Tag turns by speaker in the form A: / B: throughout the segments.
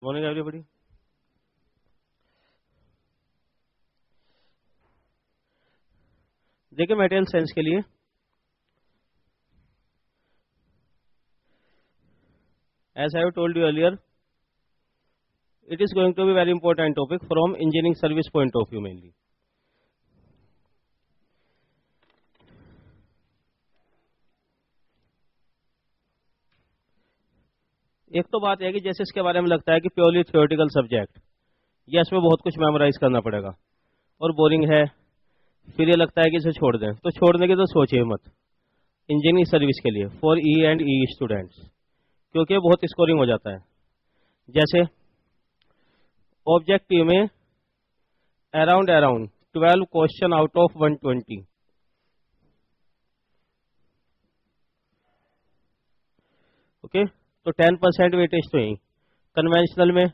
A: Morning everybody. देखिए material science के लिए as I have told you earlier, it is going to be very important topic from engineering service point of view mainly. एक तो बात है कि जैसे इसके बारे में लगता है कि प्योरली थियोरेटिकल सब्जेक्ट, ये इसमें बहुत कुछ मेमोराइज करना पड़ेगा और बोरिंग है, फिर ये लगता है कि इसे छोड़ दें, तो छोड़ने की तो सोचिए मत इंजीनियरिंग सर्विस के लिए for E and E students, क्योंकि बहुत स्कोरिंग हो जाता है। जैसे ऑब्जेक्टिव में around 12 question out of 120, okay, तो 10% वेटेज तो यही। कन्वेंशनल में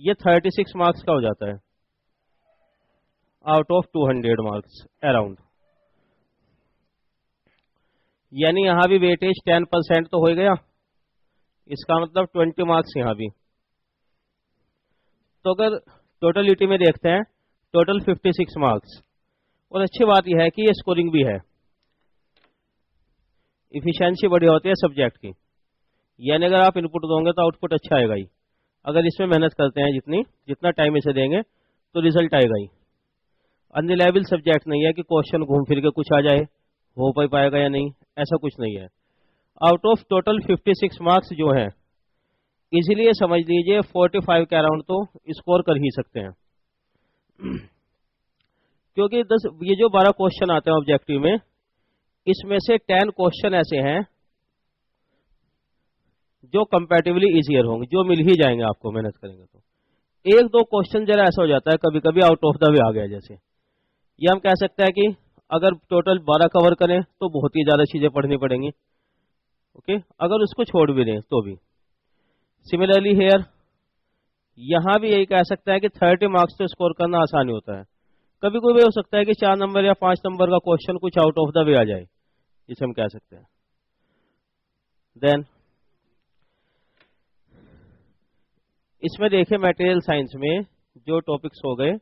A: ये 36 मार्क्स का हो जाता है आउट ऑफ 200 मार्क्स अराउंड, यानी यहां भी वेटेज 10% तो हो गया, इसका मतलब 20 मार्क्स यहां भी। तो अगर टोटलिटी में देखते हैं टोटल 56 मार्क्स, और अच्छी बात यह है कि ये स्कोरिंग भी है, इफिशिएंसी बढ़िया होती है सब्जेक्ट की, यानी अगर आप इनपुट दोगे तो आउटपुट अच्छा आएगा ही। अगर इसमें मेहनत करते हैं जितना टाइम इसे देंगे तो रिजल्ट आएगा ही। अनरिलायबल सब्जेक्ट नहीं है कि क्वेश्चन घूम फिर के कुछ आ जाए, हो पाएगा या नहीं, ऐसा कुछ नहीं है। आउट ऑफ टोटल 56 मार्क्स जो हैं, इसीलिए समझ लीजिए 45 के अराउंड तो स्कोर कर ही सकते हैं, क्योंकि ये जो 12 क्वेश्चन आते हैं ऑब्जेक्टिव में, इसमें से 10 क्वेश्चन ऐसे हैं जो कंपैरेटिवली इजियर होंगे, जो मिल ही जाएंगे आपको मेहनत करेंगे तो। एक दो क्वेश्चन जरा ऐसा हो जाता है कभी कभी आउट ऑफ द वे आ गया, जैसे ये हम कह सकते हैं कि अगर टोटल 12 कवर करें तो बहुत ही ज्यादा चीजें पढ़नी पड़ेंगी, ओके, अगर उसको छोड़ भी दें तो भी। सिमिलरली हेयर, यहां भी यही कह सकते हैं कि 30 मार्क्स तो स्कोर करना आसान होता है। कभी कोई भी हो सकता है कि 4 नंबर या 5 नंबर का क्वेश्चन कुछ आउट ऑफ द वे आ जाए, जिसे हम कह सकते हैं। देन इसमें देखिए मटेरियल साइंस में जो टॉपिक्स हो गए,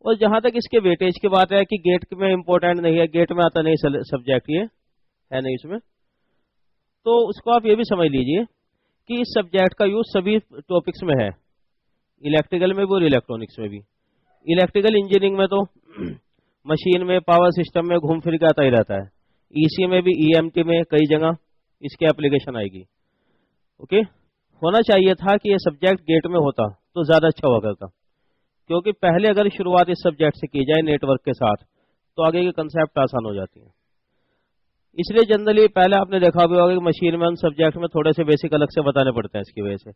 A: और जहां तक इसके वेटेज की बात है कि गेट में इंपॉर्टेंट नहीं है, गेट में आता नहीं सब्जेक्ट, ये है नहीं इसमें, तो उसको आप ये भी समझ लीजिए कि इस सब्जेक्ट का यूज सभी टॉपिक्स में है, इलेक्ट्रिकल में भी और इलेक्ट्रॉनिक्स में भी। इलेक्ट्रिकल इंजीनियरिंग में तो मशीन में, पावर सिस्टम में घूम फिर के आता ही रहता है, ईसी में भी, ईएमटी में कई जगह इसकी एप्लीकेशन आएगी, ओके। होना चाहिए था कि ये सब्जेक्ट गेट में होता तो ज्यादा अच्छा हुआ करता, क्योंकि पहले अगर शुरुआत इस सब्जेक्ट से की जाए नेटवर्क के साथ तो आगे के कंसेप्ट आसान हो जाती है। इसलिए जनरली पहले आपने देखा भी होगा कि मशीन में उन सब्जेक्ट में थोड़े से बेसिक अलग से बताने पड़ते हैं इसकी वजह से,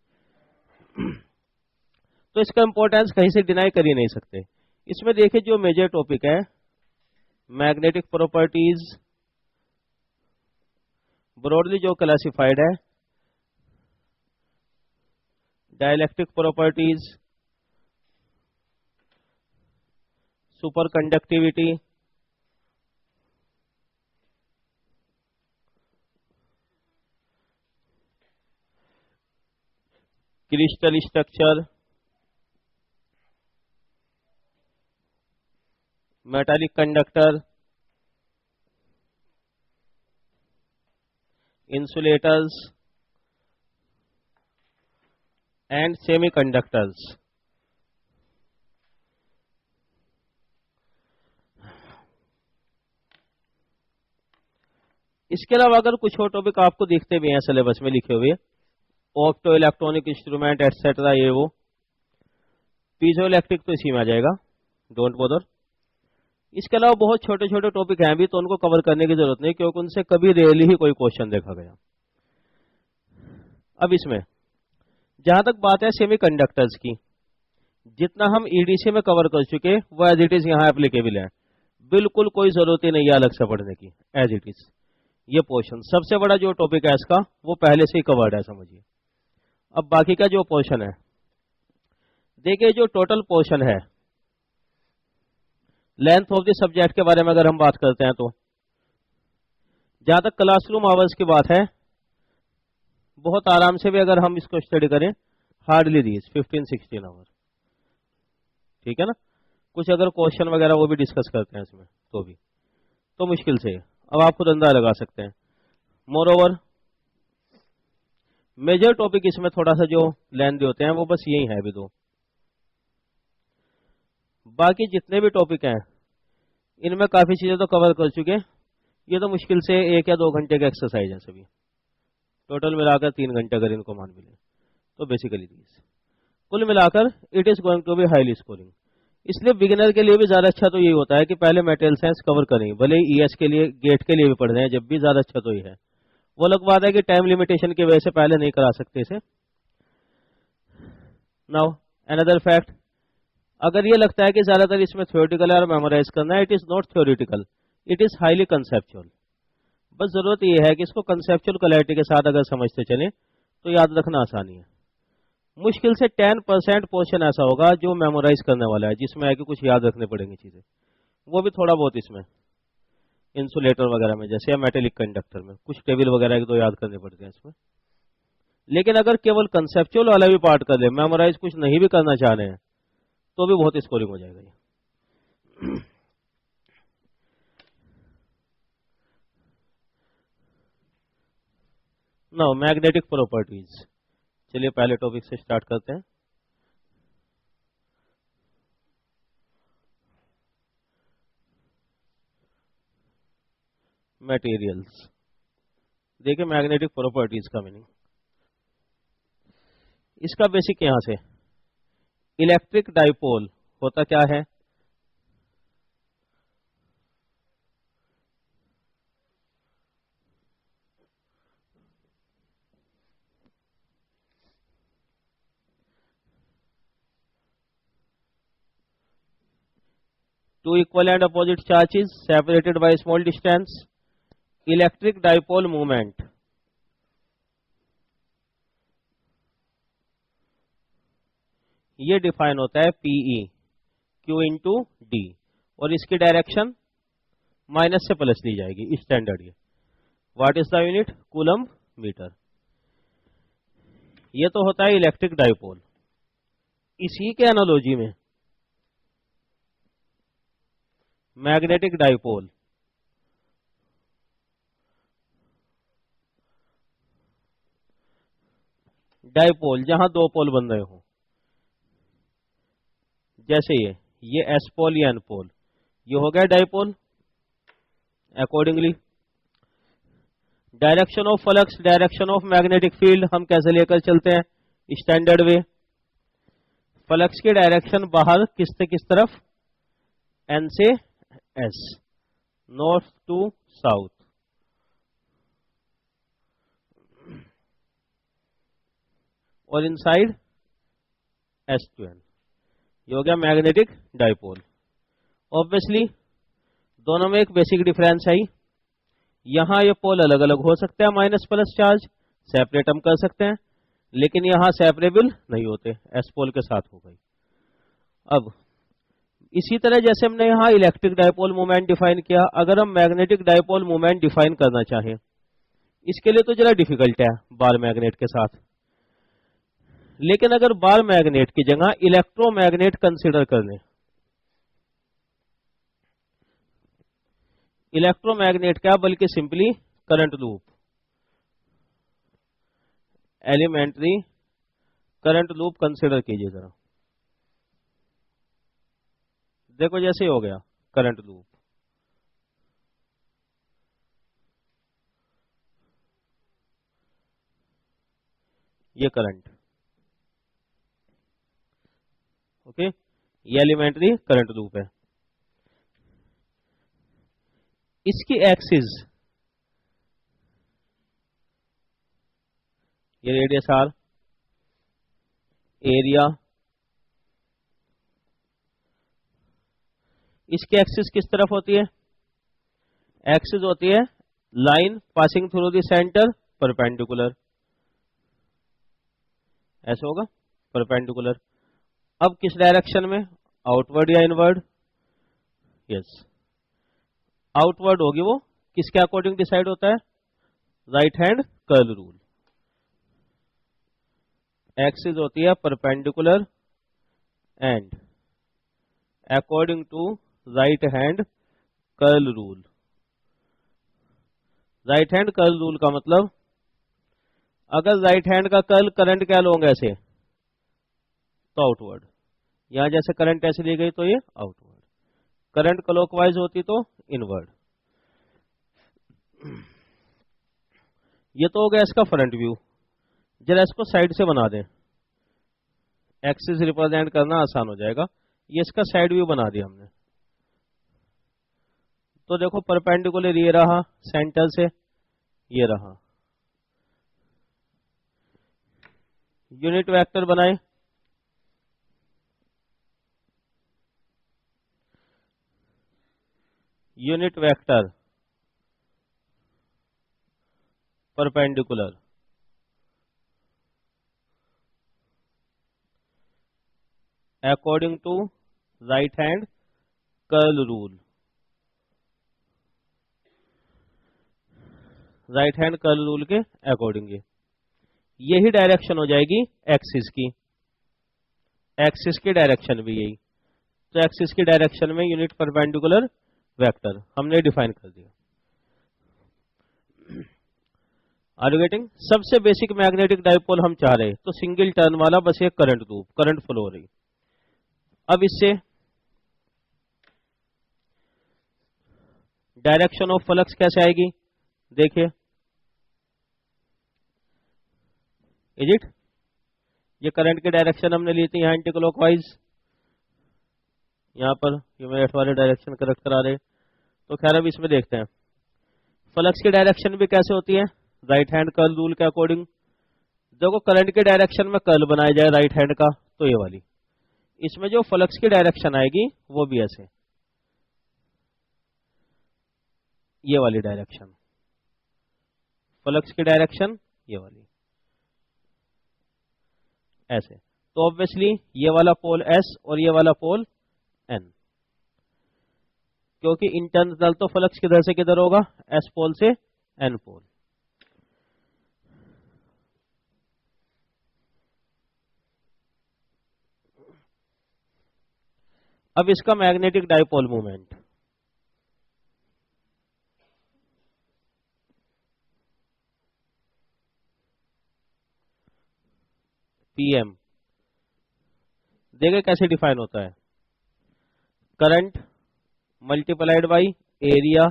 A: तो इसका इंपॉर्टेंस कहीं से डिनाई कर ही नहीं सकते। इसमें देखिए जो मेजर टॉपिक है, मैग्नेटिक प्रॉपर्टीज ब्रॉडली जो क्लासिफाइड है, dielectric properties, super conductivity, crystal structure, metallic conductor, insulators and semiconductors. इसके अलावा अगर कुछ और टॉपिक आपको दिखते भी हैं सिलेबस में लिखे हुए, ऑप्टो इलेक्ट्रॉनिक इंस्ट्रूमेंट एटसेट्रा, ये वो, पीजो इलेक्ट्रिक तो इसी में आ जाएगा, डोंट बॉदर। इसके अलावा बहुत छोटे छोटे टॉपिक हैं भी, तो उनको कवर करने की जरूरत नहीं, क्योंकि उनसे कभी रेयरली ही कोई क्वेश्चन देखा गया। अब इसमें जहां तक बात है सेमीकंडक्टर्स की, जितना हम ईडीसी में कवर कर चुके वो एज इट इज यहाँ एप्लीकेबल है, बिल्कुल कोई जरूरत ही नहीं है अलग से पढ़ने की, एज इट इज। ये पोर्शन सबसे बड़ा जो टॉपिक है इसका, वो पहले से ही कवर्ड है, समझिए। अब बाकी का जो पोर्शन है, देखिए जो टोटल पोर्शन है, लेंथ ऑफ द सब्जेक्ट के बारे में अगर हम बात करते हैं तो जहां तक क्लासरूम आवर्स की बात है बहुत आराम से भी अगर हम इसको स्टडी करें, हार्डली दीज 15-16 आवर, ठीक है ना। कुछ अगर क्वेश्चन वगैरह वो भी डिस्कस करते हैं इसमें तो भी, तो मुश्किल से। अब आप खुद अंदाजा लगा सकते हैं। मोर ओवर मेजर टॉपिक इसमें थोड़ा सा जो लेंथी होते हैं वो बस यही है अभी दो। बाकी जितने भी टॉपिक हैं इनमें काफी चीजें तो कवर कर चुके। ये तो मुश्किल से 1 या 2 घंटे का एक्सरसाइज है सभी, टोटल मिलाकर 3 घंटे अगर इनको मान मिले तो बेसिकली कुल मिलाकर it is going to be highly scoring. इसलिए बिगिनर के लिए भी ज्यादा अच्छा तो यही होता है कि पहले मटेरियल साइंस कवर करें, भले ही ईएस के लिए गेट के लिए भी पढ़ रहे हैं, जब भी ज्यादा अच्छा तो ये है। वो अलग बात है कि टाइम लिमिटेशन की वजह से पहले नहीं करा सकते इसे। नाउ अनदर फैक्ट, अगर ये लगता है कि ज्यादातर इसमें थ्योरेटिकल है और मेमोराइज करना है, it is not theoretical, it is highly conceptual. बस जरूरत यह है कि इसको कंसेप्चुअल क्लैरिटी के साथ अगर समझते चले तो याद रखना आसानी है। मुश्किल से 10% पोर्शन ऐसा होगा जो मेमोराइज करने वाला है, जिसमें है कि कुछ याद रखने पड़ेंगी चीजें, वो भी थोड़ा बहुत इसमें इंसुलेटर वगैरह में जैसे, या मेटेलिक कंडक्टर में कुछ टेबल वगैरह तो याद करने पड़ते हैं इसमें। लेकिन अगर केवल कंसेप्चुअल वाला भी पार्ट कर ले, मेमोराइज कुछ नहीं भी करना चाह रहे हैं, तो भी बहुत स्कोरिंग हो जाएगा ये। नाउ मैग्नेटिक प्रॉपर्टीज, चलिए पहले टॉपिक से स्टार्ट करते हैं। मटेरियल्स, देखिए मैग्नेटिक प्रॉपर्टीज का मीनिंग, इसका बेसिक यहां से, इलेक्ट्रिक डाइपोल होता क्या है? Two equal and opposite charges separated by small distance, electric dipole movement. ये डिफाइन होता है पीई, क्यू इंटू डी, और इसकी डायरेक्शन माइनस से प्लस ली जाएगी, स्टैंडर्ड। ये what is the unit? Coulomb metre. ये तो होता है इलेक्ट्रिक डाइपोल। इसी के एनालॉजी में मैग्नेटिक डाइपोल, डाइपोल जहां दो पोल बन रहे हो, जैसे ये एस पोल या एन पोल, ये हो गया dipole. Accordingly direction of flux, direction of magnetic field हम कैसे लेकर चलते हैं? स्टैंडर्ड वे। फ्लक्स की डायरेक्शन बाहर किस से किस तरफ? एन से एस, नॉर्थ टू साउथ। और इनसाइड एस टू एन। ये हो गया मैग्नेटिक डाइपोल। ऑब्वियसली दोनों में एक बेसिक डिफरेंस है, यहां ये पोल अलग अलग हो सकते हैं, माइनस प्लस चार्ज सेपरेट हम कर सकते हैं, लेकिन यहां सेपरेबल नहीं होते, एस पोल के साथ हो गई। अब इसी तरह जैसे हमने यहां इलेक्ट्रिक डाइपोल मोमेंट डिफाइन किया, अगर हम मैग्नेटिक डाइपोल मोमेंट डिफाइन करना चाहें, इसके लिए तो जरा डिफिकल्ट है बार मैग्नेट के साथ। लेकिन अगर बार मैग्नेट की जगह इलेक्ट्रोमैग्नेट कंसीडर कर लें, इलेक्ट्रोमैग्नेट क्या बल्कि simply current loop, elementary current loop consider कीजिए जरा। देखो जैसे हो गया करंट लूप, ये करंट, ओके, ये एलिमेंट्री करंट लूप है। इसकी एक्सिस, ये रेडियस आर, एरिया, इसकी एक्सिस किस तरफ होती है? एक्सिस होती है line passing through the centre perpendicular, ऐसे होगा परपेंडिकुलर। अब किस डायरेक्शन में? आउटवर्ड या इनवर्ड? यस, आउटवर्ड होगी वो, किसके अकॉर्डिंग डिसाइड होता है? Right hand curl rule. Axis होती है perpendicular and according to right hand curl rule. Right hand curl rule का मतलब, अगर राइट हैंड का कर्ल करंट क्या लोगे ऐसे तो आउटवर्ड, यहां जैसे करंट ऐसे ली गई तो ये आउटवर्ड, करंट क्लॉकवाइज होती तो इनवर्ड। ये तो हो गया इसका फ्रंट व्यू। जरा इसको साइड से बना दें, एक्सिस रिप्रेजेंट करना आसान हो जाएगा। ये इसका साइड व्यू बना दिया हमने। तो देखो परपेंडिकुलर ये रहा सेंटर से, ये रहा। यूनिट वेक्टर बनाए, unit vector perpendicular according to right hand curl rule. Right hand curl rule के अकॉर्डिंग यही डायरेक्शन हो जाएगी एक्सिस की। एक्सिस की डायरेक्शन भी यही, तो एक्सिस की डायरेक्शन में यूनिट परपेंडिकुलर वेक्टर हमने डिफाइन कर दिया। Are you getting? सबसे बेसिक मैग्नेटिक डाइपोल हम चाह रहे, तो सिंगल टर्न वाला बस एक करंट लूप, करंट फ्लो हो रही। अब इससे डायरेक्शन ऑफ फ्लक्स कैसे आएगी देखिए, इज इट, ये करंट की डायरेक्शन हमने ली थी यहाँ एंटी क्लॉकवाइज, यहाँ पर ये मैं एट वाले डायरेक्शन करेक्ट करा रहे। तो खैर अब इसमें देखते हैं फ्लक्स की डायरेक्शन भी कैसे होती है राइट हैंड कर्ल रूल के अकॉर्डिंग। देखो करंट की डायरेक्शन में कर्ल बनाया जाए राइट हैंड का तो ये वाली, इसमें जो फ्लक्स की डायरेक्शन आएगी वो भी ऐसे, ये वाली डायरेक्शन, फ्लक्स की डायरेक्शन ये वाली ऐसे। तो ऑब्वियसली ये वाला पोल S और ये वाला पोल N, क्योंकि इंटरनल तो फ्लक्स किधर से किधर होगा, S पोल से N पोल। अब इसका मैग्नेटिक डाइपोल मूवमेंट, PM, देखिए कैसे डिफाइन होता है, current multiplied by area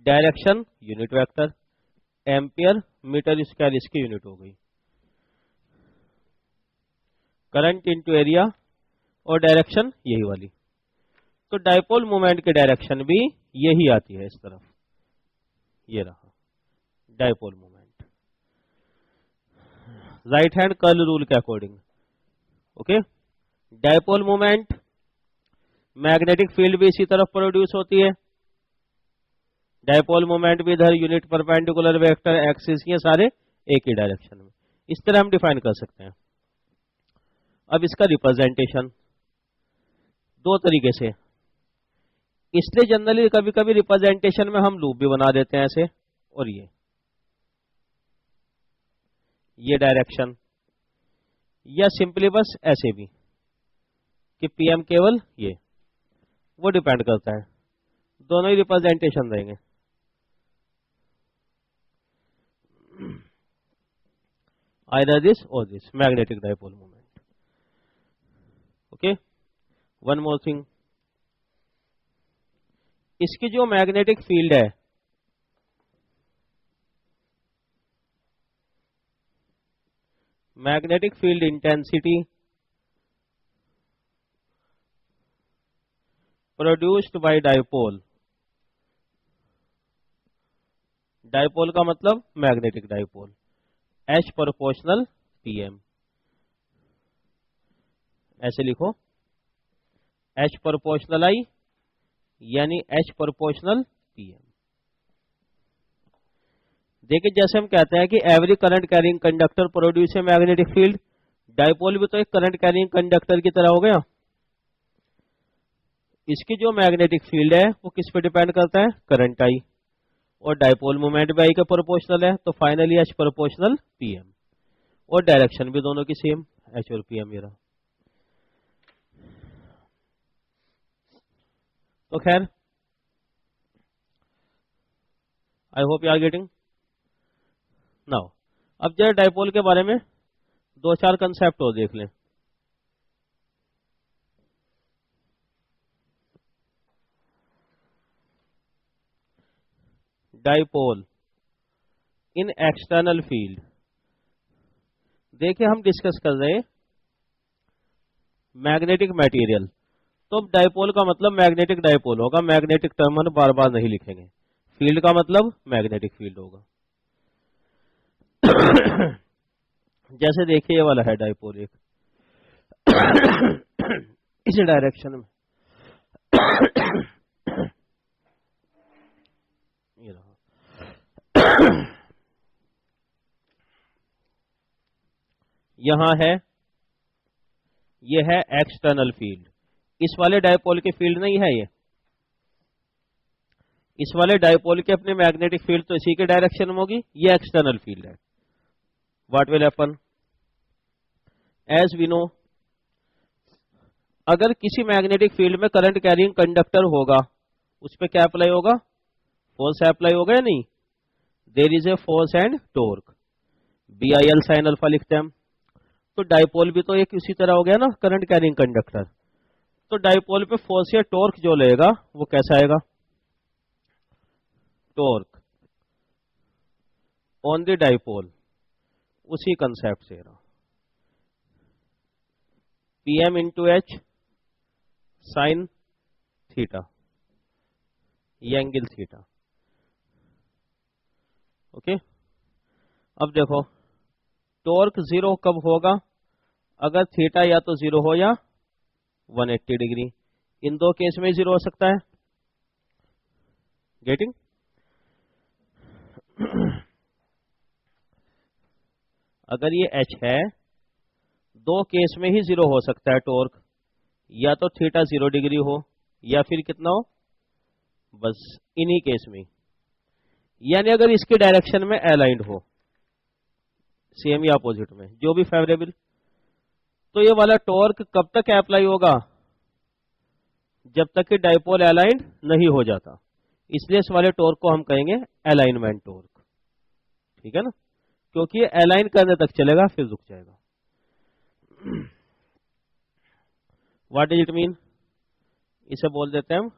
A: direction unit vector, ampere metre square इसकी यूनिट हो गई। करंट इनटू एरिया और डायरेक्शन यही वाली। तो डाइपोल मोमेंट की डायरेक्शन भी यही आती है इस तरफ, ये रहा dipole moment right hand curl rule के according. Okay, dipole moment, magnetic field भी इसी तरफ प्रोड्यूस होती है, डाइपोल मोमेंट भी इधर, यूनिट परपेंडिकुलर वेक्टर एक्सिस, ये सारे एक ही डायरेक्शन में। इस तरह हम डिफाइन कर सकते हैं। अब इसका रिप्रेजेंटेशन दो तरीके से, इसलिए जनरली कभी कभी रिप्रेजेंटेशन में हम लूप भी बना देते हैं ऐसे, और ये डायरेक्शन, या सिंपली बस ऐसे भी कि PM केवल ये, वो डिपेंड करता है, दोनों ही रिप्रेजेंटेशन रहेंगे। आइदर दिस और this, magnetic dipole moment. Okay, one more thing, इसकी जो मैग्नेटिक फील्ड है, magnetic field intensity produced by dipole, dipole का मतलब magnetic dipole, H proportional PM, ऐसे लिखो H प्रोपोर्शनल I यानी H प्रोपोर्शनल PM। देखिए जैसे हम कहते हैं कि every current carrying conductor produce a magnetic field, dipole भी तो एक करंट कैरिंग कंडक्टर की तरह हो गया। इसकी जो मैग्नेटिक फील्ड है वो किस पे डिपेंड करता है, करंट I, और डाइपोल मोमेंट भी I के प्रोपोर्शनल है, तो फाइनली H प्रोपोर्शनल PM। और डायरेक्शन भी दोनों की सेम, एच और पी है मेरा। तो खैर, I hope you are getting now. अब जरा डायपोल के बारे में दो चार कंसेप्ट और देख लें। डायपोल इन एक्सटर्नल फील्ड, देखिए हम डिस्कस कर रहे हैं मैग्नेटिक मटेरियल, तो डायपोल का मतलब मैग्नेटिक डायपोल होगा, मैग्नेटिक टर्म हम बार बार नहीं लिखेंगे, फील्ड का मतलब मैग्नेटिक फील्ड होगा। जैसे देखिए ये वाला है डायपोल एक इस डायरेक्शन में ये रहा यहां है, ये है एक्सटर्नल फील्ड। इस वाले डायपोल की फील्ड नहीं है ये, इस वाले डायपोल के अपने मैग्नेटिक फील्ड तो इसी के डायरेक्शन में होगी, ये एक्सटर्नल फील्ड है। What will happen, as we know, अगर किसी मैग्नेटिक फील्ड में करंट कैरिंग कंडक्टर होगा, उस पर क्या अप्लाई होगा, फोर्स अप्लाई होगा या नहीं, there is a force and torque, BIL sine alpha लिखते हैं हम। तो डायपोल भी तो एक उसी तरह हो गया ना, करंट कैरिंग कंडक्टर। तो डायपोल पे फोर्स या टॉर्क जो लेगा वो कैसा आएगा, टॉर्क ऑन द डायपोल, उसी कंसेप्ट से रहा, PM into h sine theta, ये एंगल थीटा। ओके, अब देखो टॉर्क जीरो कब होगा, अगर थीटा या तो जीरो हो या 180 डिग्री, इन दो केस में जीरो हो सकता है। गेटिंग, अगर ये एच है, दो केस में ही जीरो हो सकता है टॉर्क, या तो थीटा 0 डिग्री हो या फिर कितना हो, बस इन्हीं केस में, यानी अगर इसके डायरेक्शन में अलाइंड हो, सेम या अपोजिट में, जो भी फेवरेबल, तो ये वाला टॉर्क कब तक अप्लाई होगा, जब तक कि डायपोल अलाइंड नहीं हो जाता। इसलिए इस वाले टॉर्क को हम कहेंगे अलाइनमेंट टॉर्क, ठीक है ना, क्योंकि ये अलाइन करने तक चलेगा फिर रुक जाएगा। व्हाट डज इट मीन, इसे बोल देते हैं हम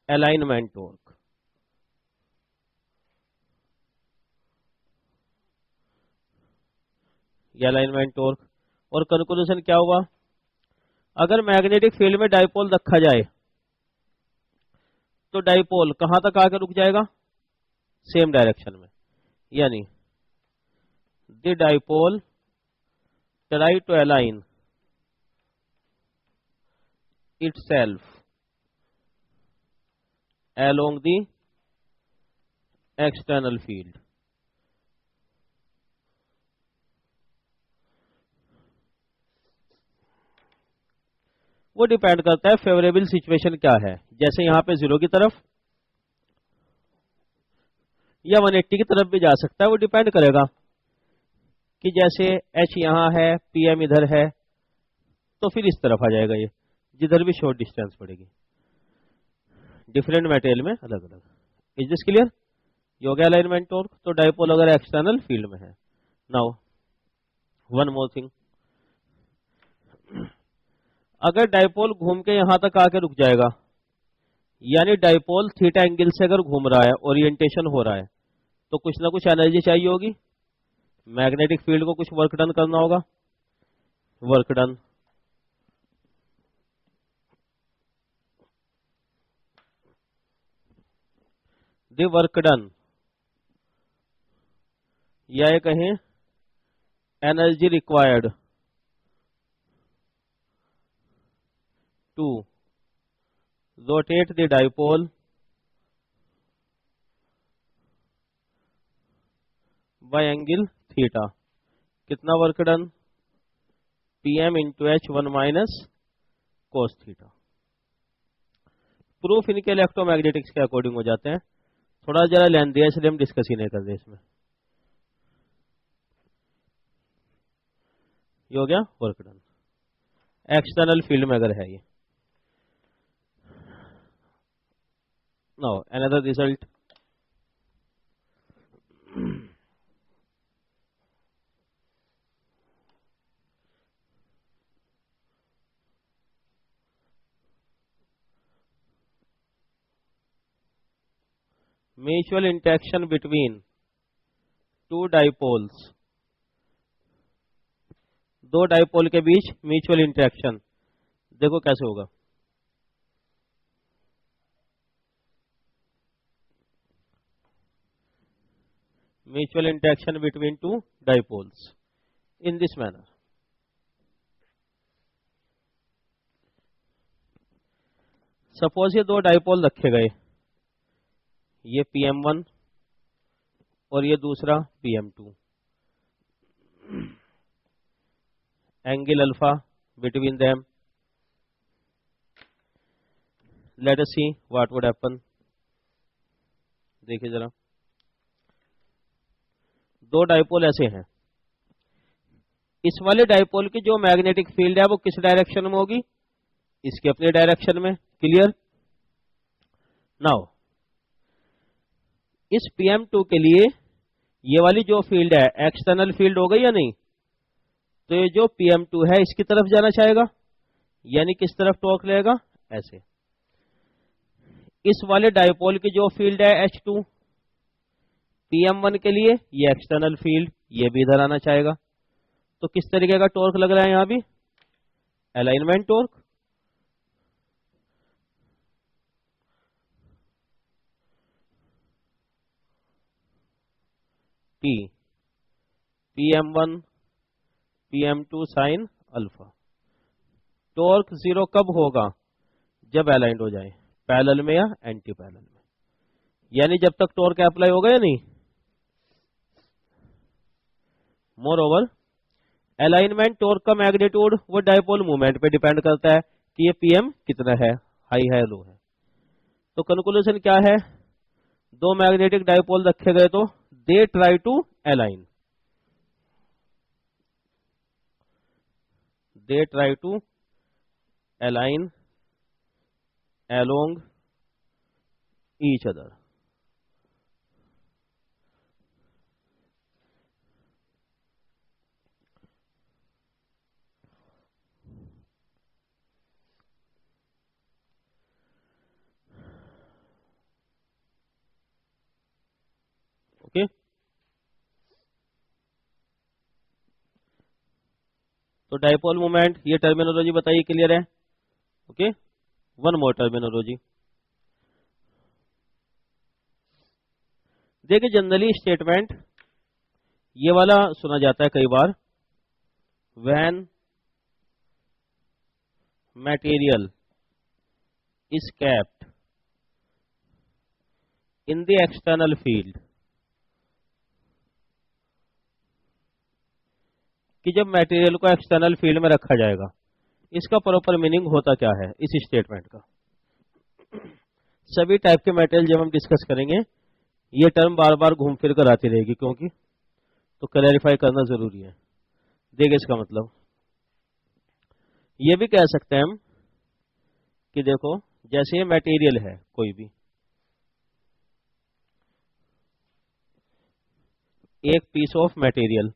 A: अलाइनमेंट टॉर्क। ये अलाइनमेंट टॉर्क, और कंक्लूजन क्या हुआ, अगर मैग्नेटिक फील्ड में डायपोल रखा जाए तो डायपोल कहां तक आकर रुक जाएगा, सेम डायरेक्शन में, यानी the dipole try to align itself along the external field। वो डिपेंड करता है फेवरेबल सिचुएशन क्या है, जैसे यहां पे 0 की तरफ या 180 की तरफ भी जा सकता है, वो डिपेंड करेगा कि जैसे H यहां है, PM इधर है, तो फिर इस तरफ आ जाएगा, ये जिधर भी शॉर्ट डिस्टेंस पड़ेगी, डिफरेंट मटेरियल में अलग अलग। इज दिस क्लियर, हो गया अलाइनमेंट टॉर्क। तो डायपोल अगर एक्सटर्नल फील्ड में है। नाउ वन मोर थिंग, अगर डायपोल घूम के यहां तक आके रुक जाएगा, यानी डायपोल थीटा एंगल से अगर घूम रहा है, ओरिएंटेशन हो रहा है, तो कुछ ना कुछ एनर्जी चाहिए होगी, मैग्नेटिक फील्ड को कुछ वर्क डन करना होगा, work done the work done, या ये कहें energy required to rotate the dipole by angle theta. कितना work done, PM into H 1 minus cos theta. Proof इनके इलेक्ट्रोमैग्नेटिक्स के अकॉर्डिंग हो जाते हैं, थोड़ा जरा लेंथ दिया इसलिए हम डिस्कस ही नहीं कर रहे इसमें। ये हो गया वर्क डन, एक्सटर्नल फील्ड में अगर है ये। Now another result, mutual interaction between two dipoles, दो डाइपोल के बीच म्यूचुअल इंटरेक्शन। देखो कैसे होगा, mutual interaction between two dipoles in this manner. Suppose ये दो डाइपोल रखे गए, ये PM1 और ये दूसरा PM2, angle alpha between them, let us see what would happen. देखिए जरा, दो डाइपोल ऐसे हैं, इस वाले डाइपोल की जो मैग्नेटिक फील्ड है वो किस डायरेक्शन में होगी, इसके अपने डायरेक्शन में। क्लियर? नाउ इस PM2 के लिए ये वाली जो फील्ड है एक्सटर्नल फील्ड हो गई या नहीं, तो ये जो PM2 है इसकी तरफ जाना चाहेगा, यानी किस तरफ टॉर्क लेगा, ऐसे। इस वाले डाइपोल की जो फील्ड है H2, PM1 के लिए ये एक्सटर्नल फील्ड, ये भी इधर आना चाहेगा। तो किस तरीके का टॉर्क लग रहा है यहां भी, alignment torque. T PM1 PM2 sine alpha. Torque zero कब होगा, जब अलाइंड हो जाए, पैरेलल में या एंटी पैरेलल में, यानी जब तक टॉर्क अप्लाई होगा या नहीं। मोर ओवर अलाइनमेंट टॉर्क का मैग्नीट्यूड वो डाइपोल मूवमेंट पे डिपेंड करता है कि ये PM कितना है, हाई है लो है। तो कंक्लूजन क्या है, दो मैग्नेटिक डाइपोल रखे गए तो they try to align, they try to align along each other. Okay, तो डाइपोल मोमेंट, ये टर्मिनोलॉजी बताइए, क्लियर है? Okay, one more terminology. देखिए जनरली स्टेटमेंट ये वाला सुना जाता है कई बार, when material is capped in the external field, कि जब मटेरियल को एक्सटर्नल फील्ड में रखा जाएगा। इसका प्रॉपर मीनिंग होता क्या है इस स्टेटमेंट का। सभी टाइप के मटेरियल जब हम डिस्कस करेंगे ये टर्म बार बार घूम फिर कर आती रहेगी, क्योंकि तो क्लैरिफाई करना जरूरी है। देखिए इसका मतलब ये भी कह सकते हैं हम कि देखो जैसे ये मटेरियल है कोई भी, एक पीस ऑफ मटेरियल,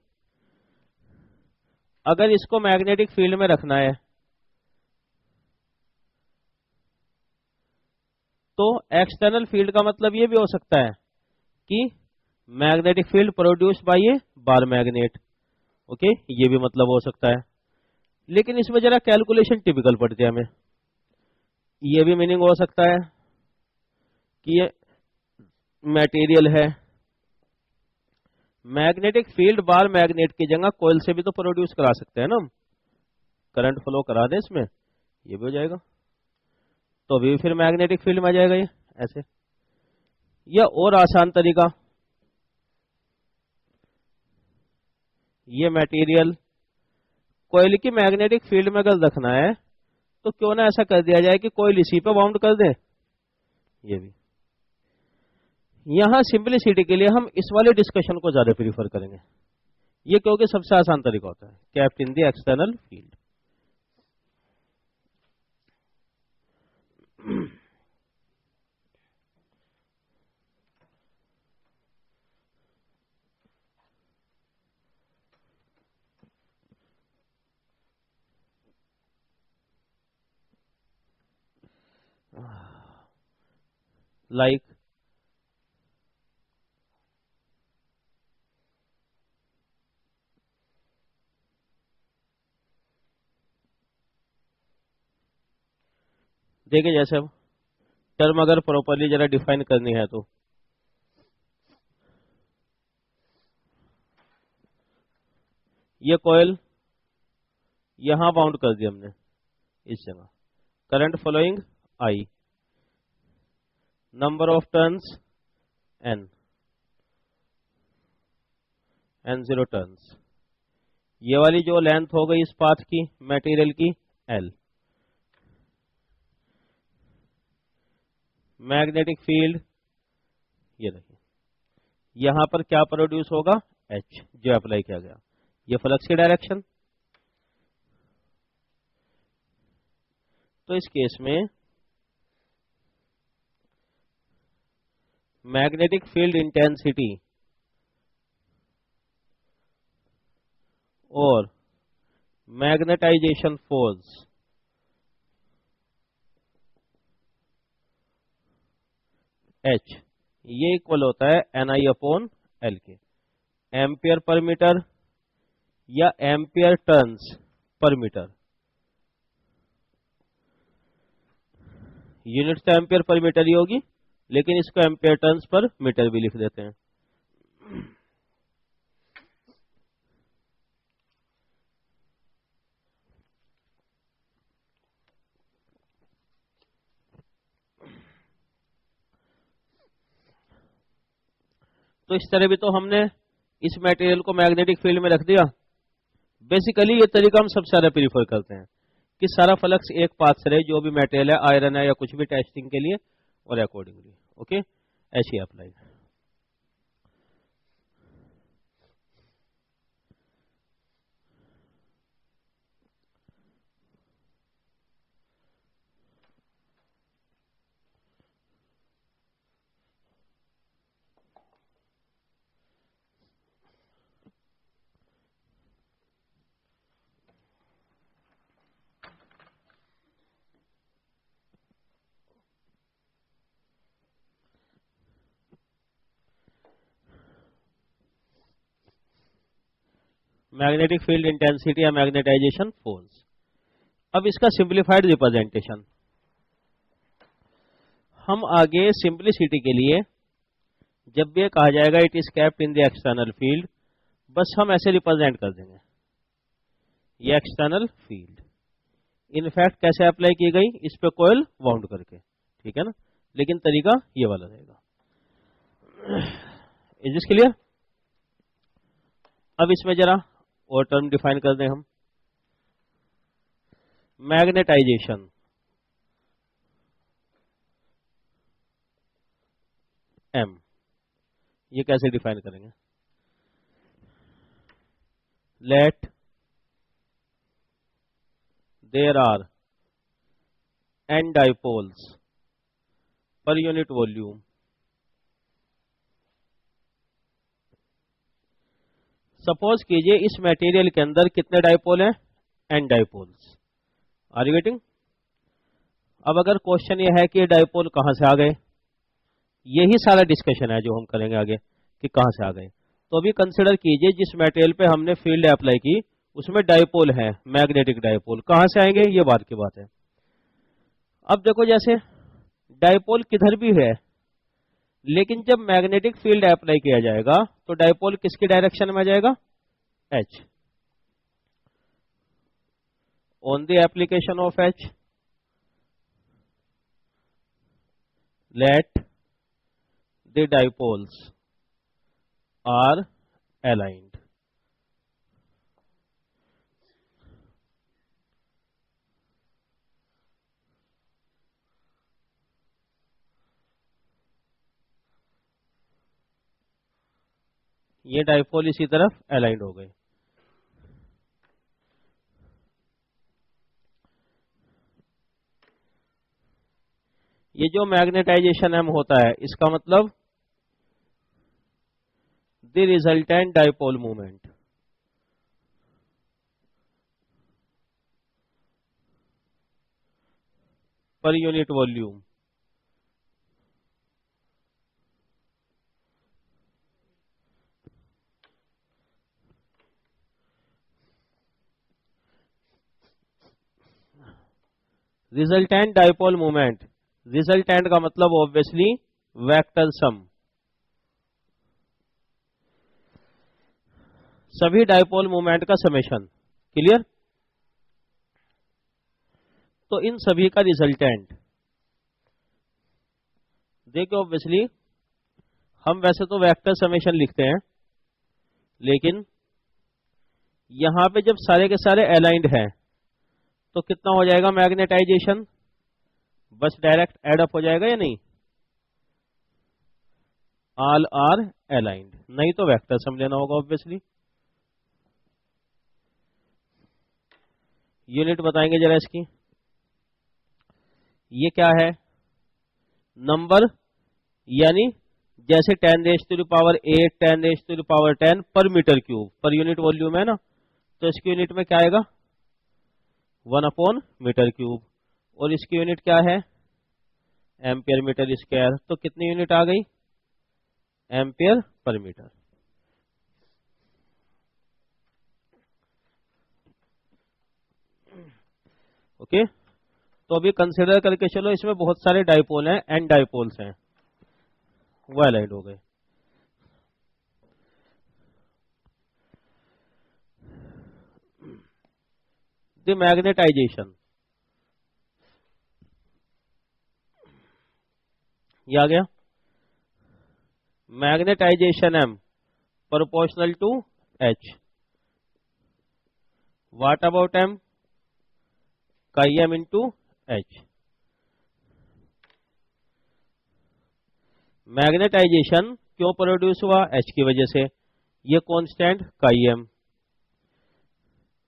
A: अगर इसको मैग्नेटिक फील्ड में रखना है तो एक्सटर्नल फील्ड का मतलब ये भी हो सकता है कि magnetic field produced by A bar magnet. Okay, ये भी मतलब हो सकता है, लेकिन इसमें जरा कैलकुलेशन टिपिकल पड़ती है हमें। ये भी मीनिंग हो सकता है कि ये मटेरियल है, मैग्नेटिक फील्ड बार मैग्नेट की जगह कॉइल से भी तो प्रोड्यूस करा सकते हैं ना, करंट फ्लो करा दे इसमें, ये भी हो जाएगा, तो अभी फिर मैग्नेटिक फील्ड में आ जाएगा ये ऐसे। या और आसान तरीका, ये मटेरियल कॉइल की मैग्नेटिक फील्ड में अगर रखना है तो क्यों ना ऐसा कर दिया जाए कि कॉइल इसी पे बाउंड कर दे। ये भी यहां सिंपलिसिटी के लिए हम इस वाले डिस्कशन को ज्यादा प्रीफर करेंगे ये क्योंकि सबसे आसान तरीका होता है, kept in the external field. Like देखिए, जैसे अब टर्म अगर प्रॉपरली जरा डिफाइन करनी है तो ये कॉइल यहां बाउंड कर दिया हमने इस जगह, current following I, number of turns N, n0 turns, ये वाली जो लेंथ हो गई इस पाथ की मटेरियल की L, मैग्नेटिक फील्ड ये देखिए, यहां पर क्या प्रोड्यूस होगा, H जो अप्लाई किया गया, ये फ्लक्स की डायरेक्शन। तो इस केस में मैग्नेटिक फील्ड इंटेंसिटी और मैग्नेटाइजेशन फोर्स H ये इक्वल होता है Ni अपॉन L के, एम्पियर पर मीटर या ampere turns per metre. Unit तो एम्पियर पर मीटर ही होगी, लेकिन इसको एम्पियर टर्न्स पर मीटर भी लिख देते हैं। तो इस तरह भी तो हमने इस मटेरियल को मैग्नेटिक फील्ड में रख दिया। बेसिकली ये तरीका हम सबसे ज्यादा प्रीफर करते हैं कि सारा फ्लक्स एक पाथ से रहे, जो भी मटेरियल है, आयरन है या कुछ भी, टेस्टिंग के लिए और अकॉर्डिंगली। ओके, ऐसे अप्लाई। मैग्नेटिक फील्ड इंटेंसिटी या मैग्नेटाइजेशन फोर्स। अब इसका सिंप्लीफाइड रिप्रेजेंटेशन हम आगे सिंप्लिसिटी के लिए जब भी कहा जाएगा it is kept in the external field, बस हम ऐसे रिप्रेजेंट कर देंगे, ये एक्सटर्नल फील्ड। इनफैक्ट कैसे अप्लाई की गई, इस पे कॉइल वाउंड करके, ठीक है ना, लेकिन तरीका ये वाला रहेगा। Is this clear? अब इसमें जरा और टर्म डिफाइन कर दें हम। मैग्नेटाइजेशन, एम, ये कैसे डिफाइन करेंगे, let there are n dipoles per unit volume suppose कीजिए इस मटेरियल के अंदर कितने डाइपोल हैं, n dipoles. Are you getting? अब अगर क्वेश्चन ये है कि ये डाइपोल कहां से आ गए, यही सारा डिस्कशन है जो हम करेंगे आगे कि कहां से आ गए। तो अभी कंसिडर कीजिए जिस मटेरियल पे हमने फील्ड अप्लाई की उसमें डाइपोल है, मैग्नेटिक डाइपोल, कहां से आएंगे ये बात की बात है। अब देखो, जैसे डाइपोल किधर भी है, लेकिन जब मैग्नेटिक फील्ड अप्लाई किया जाएगा तो डाइपोल किसकी डायरेक्शन में आ जाएगा, H। On the application of H, let the dipoles are aligned। ये डाइपोल इसी तरफ अलाइंड हो गए। ये जो मैग्नेटाइजेशन M होता है इसका मतलब द रिजल्टेंट डाइपोल मूवमेंट पर unit volume resultant dipole movement, resultant का मतलब ऑब्वियसली वेक्टर सम, सभी डाइपोल मूवमेंट का समेशन। क्लियर? तो इन सभी का रिजल्टेंट देखो, ऑब्वियसली हम वैसे तो वेक्टर समेशन लिखते हैं, लेकिन यहां पे जब सारे के सारे अलाइंड हैं तो कितना हो जाएगा मैग्नेटाइजेशन? बस डायरेक्ट एड अप हो जाएगा या नहीं? ऑल आर अलाइंड, नहीं तो वेक्टर सम लेना होगा ऑब्वियसली। यूनिट बताएंगे जरा इसकी। ये क्या है? नंबर, यानी जैसे 10 raise to the power 8, 10 raise to the power 10 per metre cube, per unit volume है ना, तो इसकी यूनिट में क्या आएगा? 1 अपॉन मीटर क्यूब। और इसकी यूनिट क्या है? Ampere metre square. तो कितनी यूनिट आ गई? Ampere per metre. ओके, तो अभी कंसिडर करके चलो, इसमें बहुत सारे डाइपोल हैं, एन डाइपोल्स हैं, वो अलाइंड हो गए। द मैग्नेटाइजेशन, ये आ गया। Magnetisation M proportional to H। What about M? Chi M into H। Magnetisation क्यों प्रोड्यूस हुआ? H की वजह से। ये कांस्टेंट काई M,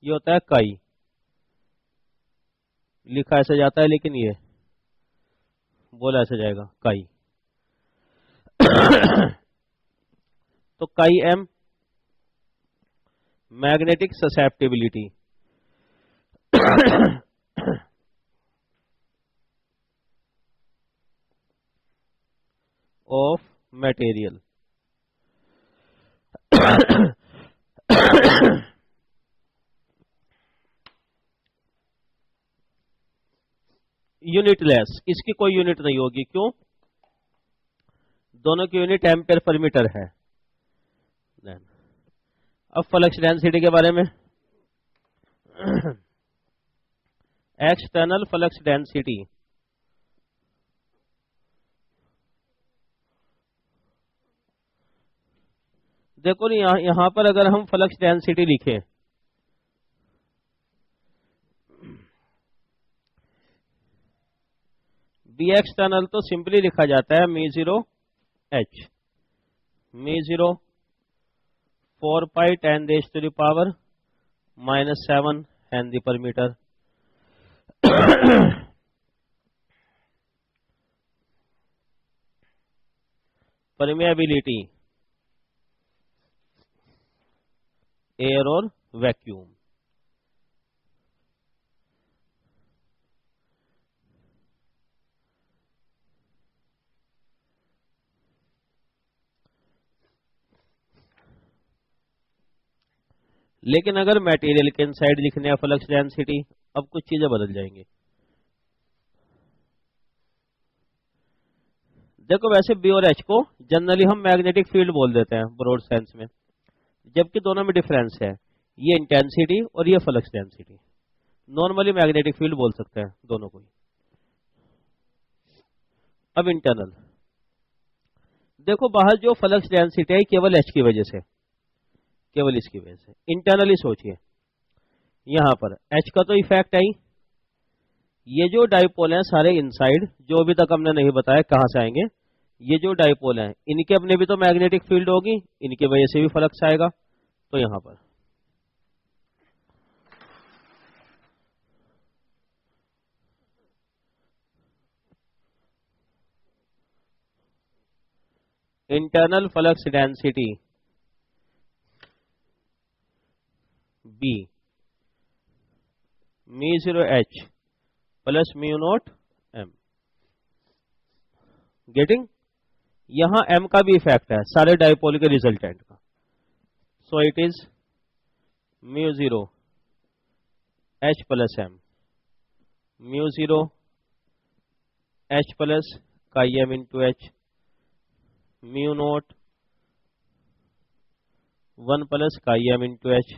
A: ये होता है काई, लिखा ऐसे जाता है लेकिन ये बोला ऐसे जाएगा काई। तो काई M magnetic susceptibility of material. Unitless, इसकी कोई यूनिट नहीं होगी। क्यों? दोनों की यूनिट एम्पियर पर मीटर है। अब फ्लक्स डेंसिटी के बारे में। एक्सटर्नल फ्लक्स डेंसिटी, देखो नहीं, यहां पर अगर हम फ्लक्स डेंसिटी लिखें, बी एक्सटर्नल तो सिंपली लिखा जाता है μ0 H, μ0 4 pi 10 raise to the power -7 henry per metre. Permeability air और वैक्यूम। लेकिन अगर मटेरियल के इनसाइड लिखने है फ्लक्स डेंसिटी, अब कुछ चीजें बदल जाएंगी। देखो, वैसे बी और एच को जनरली हम मैग्नेटिक फील्ड बोल देते हैं ब्रॉड सेंस में, जबकि दोनों में डिफरेंस है, ये इंटेंसिटी और ये flux density. Normally magnetic field बोल सकते हैं दोनों को ही। अब इंटरनल देखो, बाहर जो फ्लक्स डेंसिटी है केवल एच की वजह से, केवल इसकी वजह से। इंटरनली सोचिए, यहां पर एच का तो इफेक्ट है ही, ये जो डाइपोल हैं सारे इनसाइड, जो अभी तक हमने नहीं बताया कहां से आएंगे, ये जो डाइपोल हैं इनके अपने भी तो मैग्नेटिक फील्ड होगी, इनकी वजह से भी फ्लक्स आएगा। तो यहां पर internal flux density B μ0H plus μ0 M। Getting? यहां M का भी इफेक्ट है सारे डाइपोल के रिजल्टेंट का। So it is μ0 H plus M, μ0 H plus chi M into H, μ0 1 plus chi M into H,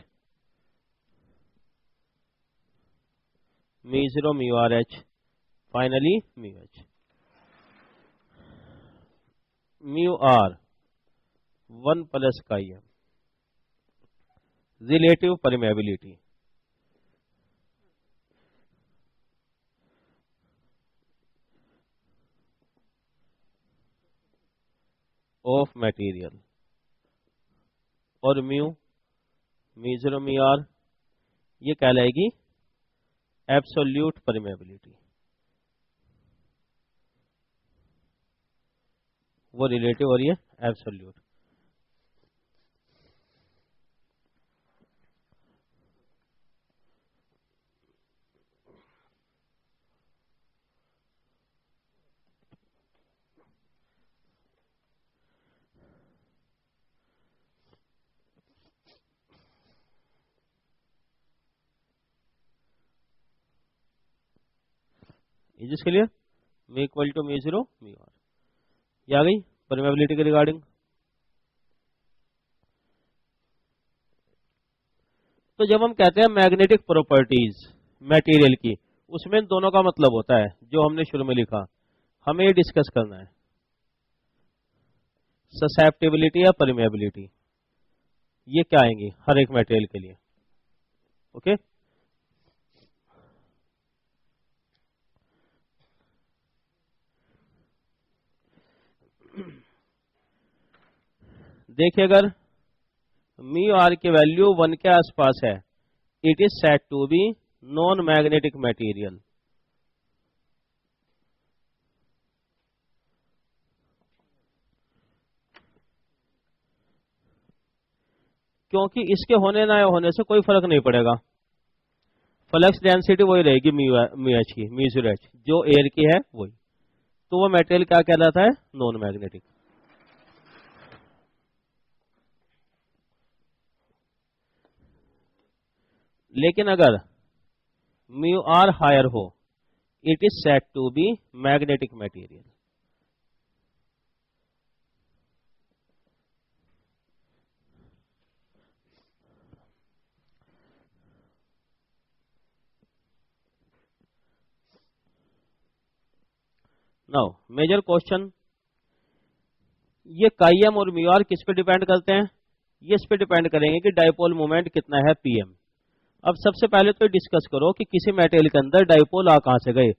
A: μ0 μr H, finally μH। μr 1 plus chi M, relative permeability of material, और μ0 μr ये कहलाएगी absolute permeability, वो relative और ये absolute. Is this clear? m equal to μ0 μr, ये आ गई permeability के regarding. तो जब हम कहते हैं मैग्नेटिक प्रॉपर्टीज मटेरियल की, उसमें दोनों का मतलब होता है जो हमने शुरू में लिखा, हमें ये डिस्कस करना है ससेप्टिबिलिटी या परमेबिलिटी, ये क्या आएंगी हर एक मटेरियल के लिए। ओके देखिए, अगर μr की वैल्यू 1 के आसपास है, it is said to be non magnetic material. क्योंकि इसके होने ना होने से कोई फर्क नहीं पड़ेगा, फ्लक्स डेंसिटी वही रहेगी μh की, μ0H जो एयर की है वही, तो वो मटेरियल क्या कहलाता है? Non magnetic. लेकिन अगर μr हायर हो, it is said to be magnetic material. Now major question, ये काई एम और μr किस पे डिपेंड करते हैं? ये इस पे डिपेंड करेंगे कि डाइपोल मोमेंट कितना है pm। अब सबसे पहले तो डिस्कस करो कि किसी मेटेरियल के अंदर डाइपोल आ कहां से गए,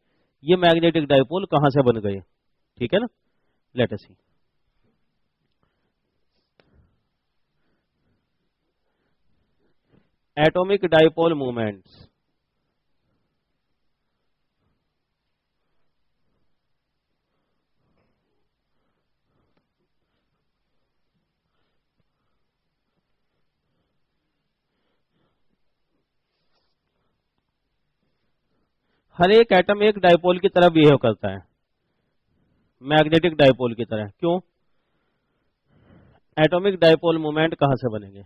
A: ये मैग्नेटिक डाइपोल कहां से बन गए, ठीक है ना? लेट अस सी। एटॉमिक डाइपोल मूवमेंट्स, हर एक एटम एक डाइपोल की तरह बिहेव करता है, मैग्नेटिक डाइपोल की तरह। क्यों? एटॉमिक डाइपोल मूवमेंट कहां से बनेंगे?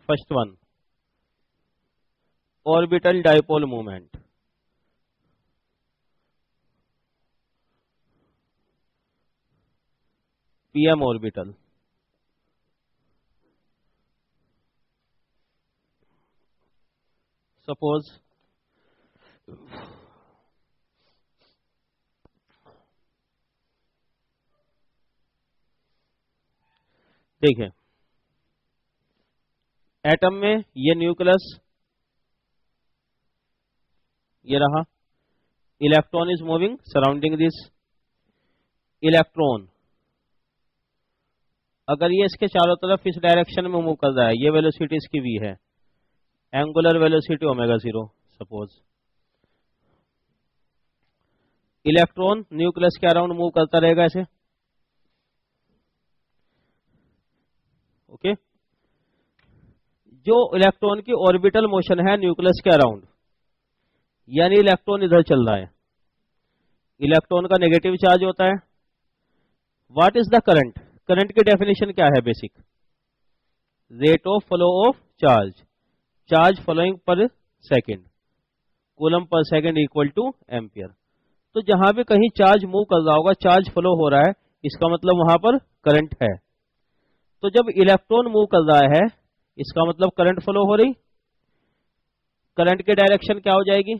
A: First one, orbital dipole movement, PM orbital. Suppose देखिए, एटम में ये न्यूक्लियस, ये रहा, electron is moving surrounding this electron, अगर ये इसके चारों तरफ इस डायरेक्शन में मूव कर रहा है, ये वेलोसिटी इसकी v है, angular velocity omega 0 suppose, electron nucleus के अराउंड मूव करता रहेगा ऐसे, ओके। जो इलेक्ट्रॉन की ऑर्बिटल मोशन है न्यूक्लियस के अराउंड, यानी इलेक्ट्रॉन इधर चल रहा है, इलेक्ट्रॉन का नेगेटिव चार्ज होता है। What is the current? Current की डेफिनेशन क्या है? Basic rate of flow of charge, charge flowing per second, coulomb per second equal to ampere. तो जहां भी कहीं चार्ज मूव कर रहा होगा, चार्ज फ्लो हो रहा है, इसका मतलब वहां पर करंट है। तो जब इलेक्ट्रॉन मूव कर रहा है, इसका मतलब करंट फ्लो हो रही। करंट की डायरेक्शन क्या हो जाएगी?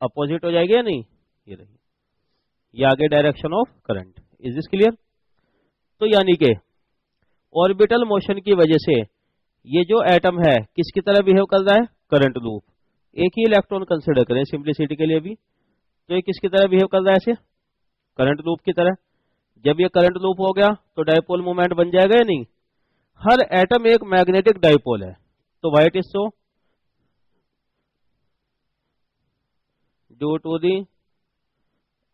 A: अपोजिट हो जाएगी या नहीं? ये रही, ये आगे direction of current. Is this clear? तो यानी कि ऑर्बिटल मोशन की वजह से ये जो एटम है किसकी तरह बिहेव कर रहा है? Current loop. एक ही इलेक्ट्रॉन कंसिडर करें सिंप्लिसिटी के लिए भी, तो ये किसकी तरह बिहेव कर रहा है? ऐसे करंट लूप की तरह। जब ये करंट लूप हो गया तो डायपोल मोमेंट बन जाएगा या नहीं? हर एटम एक मैग्नेटिक डायपोल है। तो why it is so? Due to the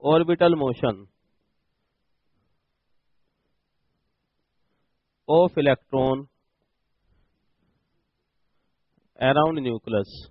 A: orbital motion of electron around nucleus,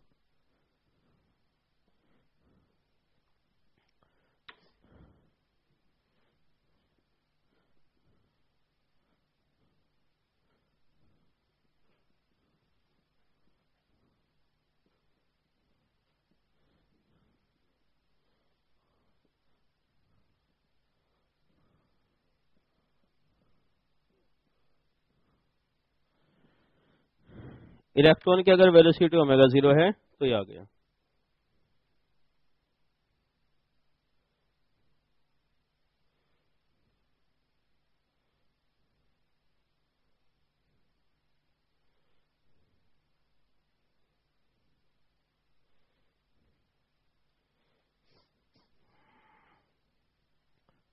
A: electron की अगर वेलोसिटी ओमेगा 0 है तो ये आ गया।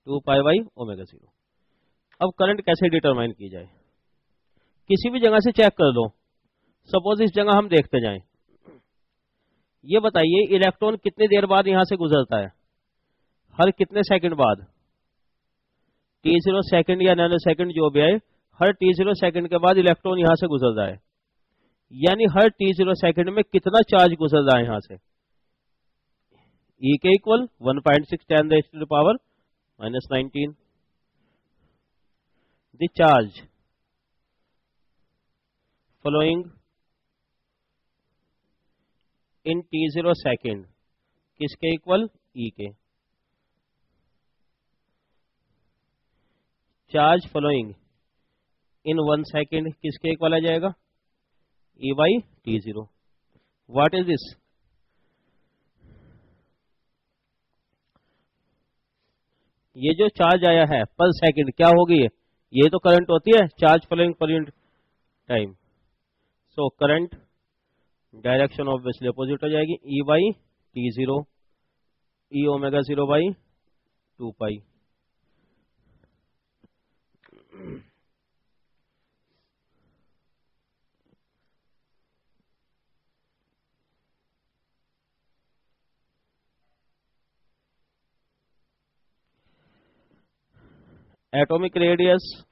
A: Two pi by omega 0। अब करंट कैसे डिटरमाइन की जाए? किसी भी जगह से चेक कर लो, सपोज इस जगह हम देखते जाएं, ये बताइए इलेक्ट्रॉन कितनी देर बाद यहां से गुजरता है? हर कितने सेकंड बाद? t0 सेकंड या नैनो सेकंड जो भी आए, हर t0 सेकंड के बाद इलेक्ट्रॉन यहां से गुजर रहा है। यानी हर t0 सेकंड में कितना चार्ज गुजर रहा है यहां से? E के equal 1.6 10⁻⁻⁻19 the charge flowing in t0 second किसके इक्वल? E के। चार्ज फ्लोइंग इन 1 सेकंड किसके इक्वल आ जाएगा? E by t0। What is this? ये जो चार्ज आया है पर सेकंड क्या होगी? ये तो करंट होती है, charge flowing per unit time. So current direction obviously opposite हो जाएगी, e by t0, e omega 0 by 2 pi. Atomic radius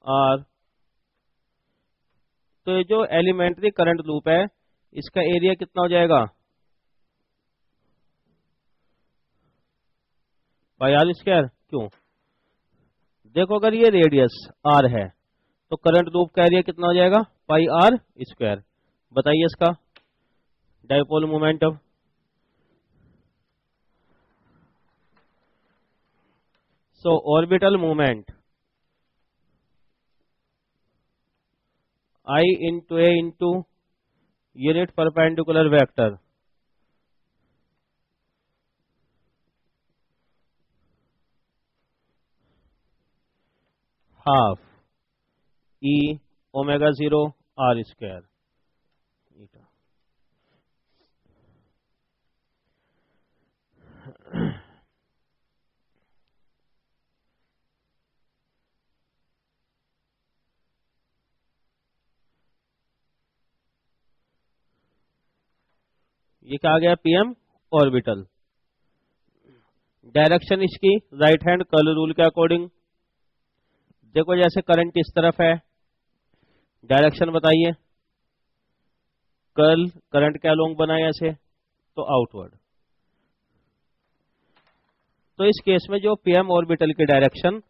A: R. तो ये जो एलिमेंट्री करंट लूप है इसका एरिया कितना हो जाएगा? Pi R square. क्यों? देखो अगर ये रेडियस आर है तो करंट लूप का एरिया कितना हो जाएगा? Pi R square. बताइए इसका डायपोल मोमेंट। अब so orbital moment I into A into unit perpendicular vector half E omega 0 R square eta। ये क्या आ गया, पीएम ऑर्बिटल। डायरेक्शन इसकी राइट हैंड कर्ल रूल के अकॉर्डिंग। देखो जैसे करंट इस तरफ है, डायरेक्शन बताइए, कर्ल करंट के अलोंग बनाए ऐसे, तो आउटवर्ड। तो इस केस में जो पीएम ऑर्बिटल की डायरेक्शन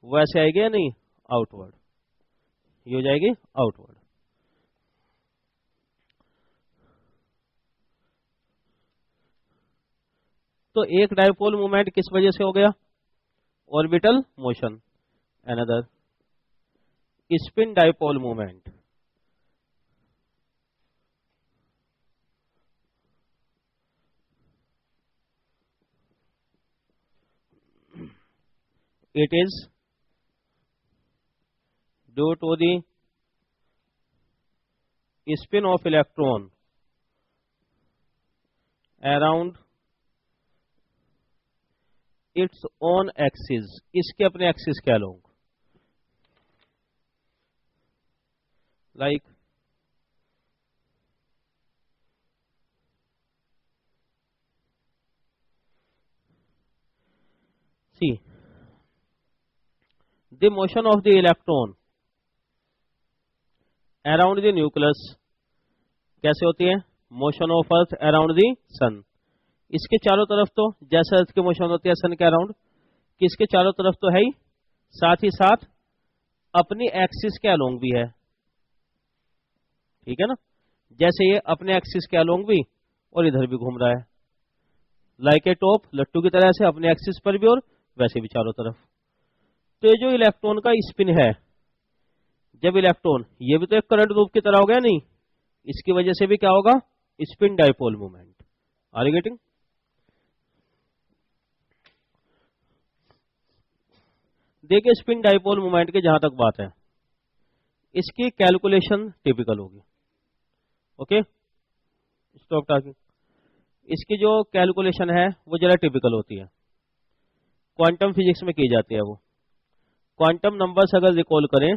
A: वैसे आएगी या नहीं, आउटवर्ड, ये हो जाएगी आउटवर्ड। तो एक डायपोल मूवमेंट किस वजह से हो गया, orbital motion. Another spin dipole movement, it is due to the spin of electron around its own axis, इसके अपने एक्सिस के along, like see the motion of the electron around the nucleus कैसे होती है, motion of earth around the sun. इसके चारों तरफ तो जैसे अर्थ की मोशन होती है सन के अराउंड, किसके चारों तरफ तो है ही, साथ ही साथ अपनी एक्सिस के अलोंग भी है, ठीक है ना। जैसे ये अपने एक्सिस के अलोंग भी और इधर भी घूम रहा है, लाइक ए टॉप, लट्टू की तरह से अपने एक्सिस पर भी और वैसे भी चारों तरफ। तो ये जो इलेक्ट्रॉन का स्पिन है, जब इलेक्ट्रॉन, ये भी तो एक करंट लूप की तरह हो गया नहीं, इसकी वजह से भी क्या होगा, spin dipole movement. Are you getting? देखिए स्पिन डायपोल मूवमेंट की जहां तक बात है, इसकी कैलकुलेशन टिपिकल होगी। Okay, stop talking. इसकी जो कैलकुलेशन है वो जरा टिपिकल होती है, क्वांटम फिजिक्स में की जाती है। वो क्वांटम नंबर्स अगर रिकॉल करें,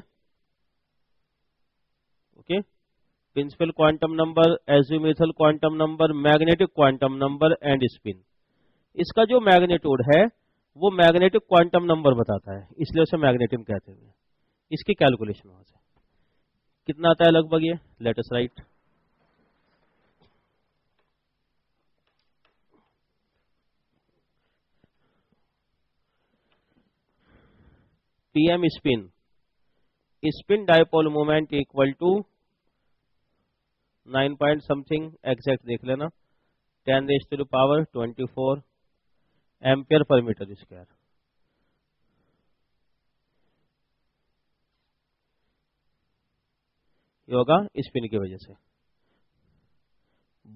A: okay, principal quantum number, azimuthal quantum number, magnetic quantum number and spin, इसका जो मैग्नीट्यूड है वो मैग्नेटिक क्वांटम नंबर बताता है, इसलिए उसे मैग्नेटिक कहते हैं। इसकी कैलकुलेशन वहां से कितना आता है लगभग, ये let us write. PM spin, spin dipole moment equal to 9 point something, exact देख लेना, 10⁻24 एम्पियर पर मीटर स्क्वायर। ये होगा स्पिन की वजह से।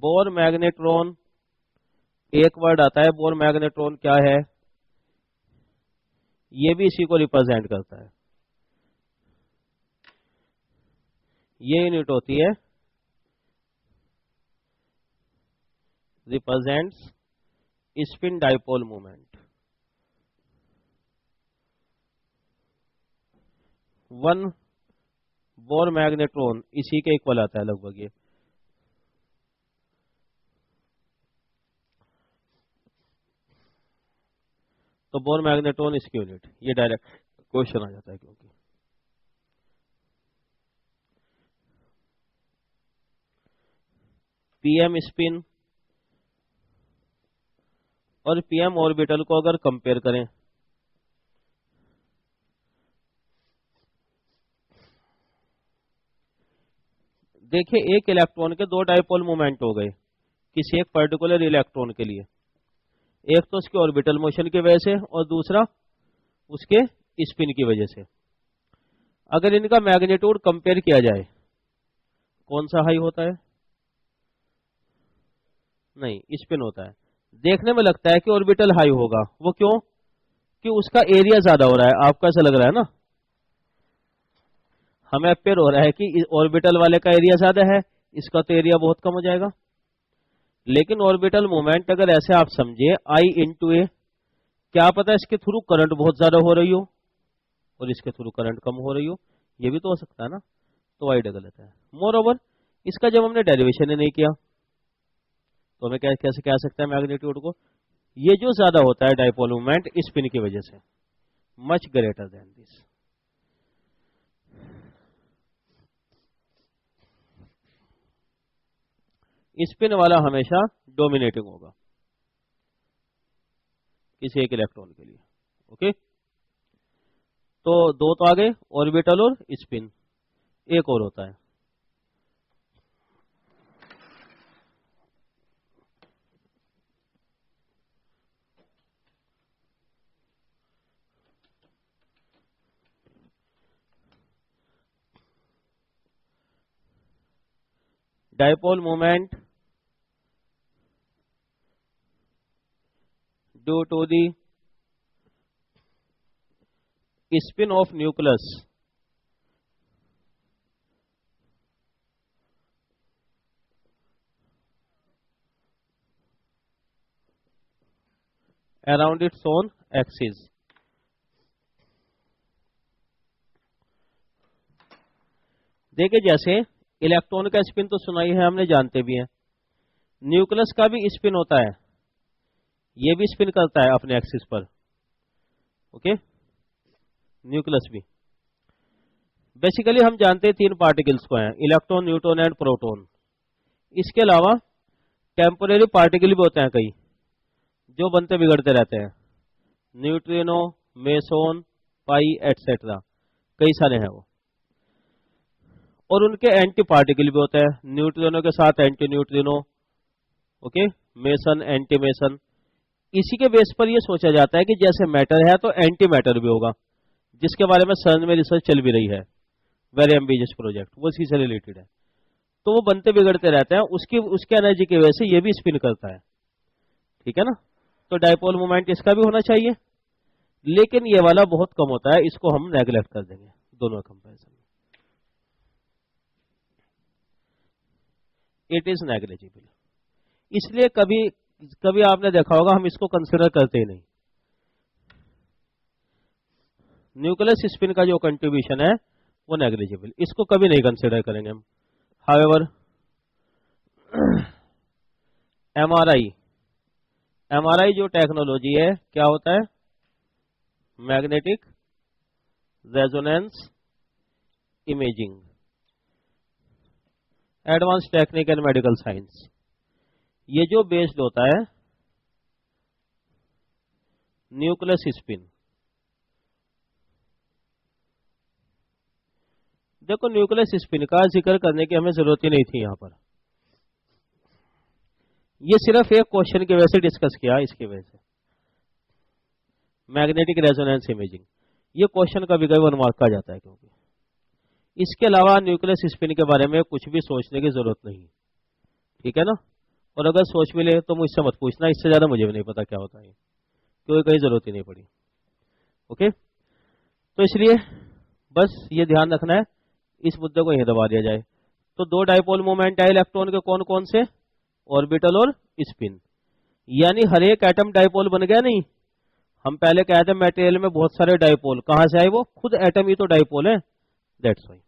A: बोर मैग्नेट्रॉन, एक वर्ड आता है बोर मैग्नेट्रॉन, क्या है, ये भी इसी को रिप्रेजेंट करता है। ये यूनिट होती है represents spin dipole moment. 1 bore magnetron इसी के इक्वल आता है लगभग ये। तो बोर मैग्नेट्रॉन इसकी यूनिट, ये डायरेक्ट क्वेश्चन आ जाता है, क्योंकि पीएम स्पिन और पीएम ऑर्बिटल को अगर कंपेयर करें, देखिए एक इलेक्ट्रॉन के दो डायपोल मोमेंट हो गए किसी एक पर्टिकुलर इलेक्ट्रॉन के लिए, एक तो उसके ऑर्बिटल मोशन की वजह से और दूसरा उसके स्पिन की वजह से। अगर इनका मैग्नीट्यूड कंपेयर किया जाए, कौन सा हाई होता है, नहीं स्पिन होता है। देखने में लगता है कि ऑर्बिटल हाई होगा, वो क्यों, कि उसका एरिया ज्यादा हो रहा है। आपको ऐसा लग रहा है ना, हमें अपेयर हो रहा है कि ऑर्बिटल वाले का एरिया ज्यादा है, इसका तो एरिया बहुत कम हो जाएगा। लेकिन ऑर्बिटल मोमेंट अगर ऐसे आप समझे आई इंटू ए, क्या पता इसके थ्रू करंट बहुत ज्यादा हो रही हो और इसके थ्रू करंट कम हो रही हो, ये भी तो हो सकता है ना। तो आइडिया गलत है। मोर ओवर इसका जब हमने डेरिवेशन ही नहीं किया, तो हमें कैसे कह सकते हैं मैग्नीट्यूड को, ये जो ज्यादा होता है डाइपोल मोमेंट स्पिन की वजह से, much greater than this. Spin वाला हमेशा डोमिनेटिंग होगा किसी एक इलेक्ट्रॉन के लिए। ओके, तो दो तो आ गए, ऑर्बिटल और स्पिन। एक और होता है dipole moment due to the spin of nucleus around its own axis। देखिए जैसे इलेक्ट्रॉन का स्पिन तो सुना ही है हमने, जानते भी हैं। न्यूक्लियस का भी स्पिन होता है, ये भी स्पिन करता है अपने एक्सिस पर। ओके, न्यूक्लियस भी। बेसिकली हम जानते हैं तीन पार्टिकल्स को हैं, इलेक्ट्रॉन, न्यूट्रॉन एंड प्रोटॉन। इसके अलावा टेम्पोरेरी पार्टिकल भी होते हैं कई, जो बनते बिगड़ते रहते हैं, न्यूट्रिनो, मेसोन, पाई एटसेट्रा, कई सारे हैं वो। और उनके एंटी पार्टिकल भी होते हैं, न्यूट्रिनो के साथ anti neutrino, okay, mason, anti mason. इसी के बेस पर यह सोचा जाता है कि जैसे मैटर है तो एंटी मैटर भी होगा, जिसके बारे में सर्न में रिसर्च चल भी रही है, वेरी एम्बिशियस प्रोजेक्ट, वो इसी से रिलेटेड है। तो वो बनते बिगड़ते रहते हैं, उसके एनर्जी की वजह से ये भी स्पिन करता है। ठीक है ना, तो डाइपोल मोमेंट इसका भी होना चाहिए, लेकिन ये वाला बहुत कम होता है, इसको हम नेग्लेक्ट कर देंगे दोनों कंपैरिजन में। इट इज नेग्लिजिबल, इसलिए कभी आपने देखा होगा हम इसको कंसिडर करते ही नहीं। न्यूक्लियस स्पिन का जो कंट्रीब्यूशन है वो नेग्लिजिबल, इसको कभी नहीं कंसिडर करेंगे हम। हाउएवर एमआरआई जो टेक्नोलॉजी है, क्या होता है, magnetic resonance imaging, advance technique and medical science. ये जो बेस्ड होता है न्यूक्लियस स्पिन। देखो न्यूक्लियस स्पिन का जिक्र करने की हमें जरूरत ही नहीं थी यहां पर, ये सिर्फ एक क्वेश्चन की वजह से डिस्कस किया, इसकी वजह से मैग्नेटिक रेजोनेंस इमेजिंग, ये क्वेश्चन कभी कभी 1 मार्क का जाता है, क्योंकि इसके अलावा न्यूक्लियस स्पिन के बारे में कुछ भी सोचने की जरूरत नहीं। ठीक है ना, और अगर सोच भी ले तो मुझसे मत पूछना, इससे ज्यादा मुझे भी नहीं पता क्या होता है, क्योंकि कहीं जरूरत ही नहीं पड़ी। ओके, तो इसलिए बस ये ध्यान रखना है, इस मुद्दे को यहीं दबा दिया जाए। तो दो डाइपोल मोमेंट है इलेक्ट्रॉन के, कौन कौन से, ऑर्बिटल और स्पिन। यानी हर एक एटम डाइपोल बन गया नहीं। हम पहले कहते हैं मटेरियल में बहुत सारे डाइपोल, कहां से आए, वो खुद एटम ही तो डाइपोल है, दैट्स व्हाई।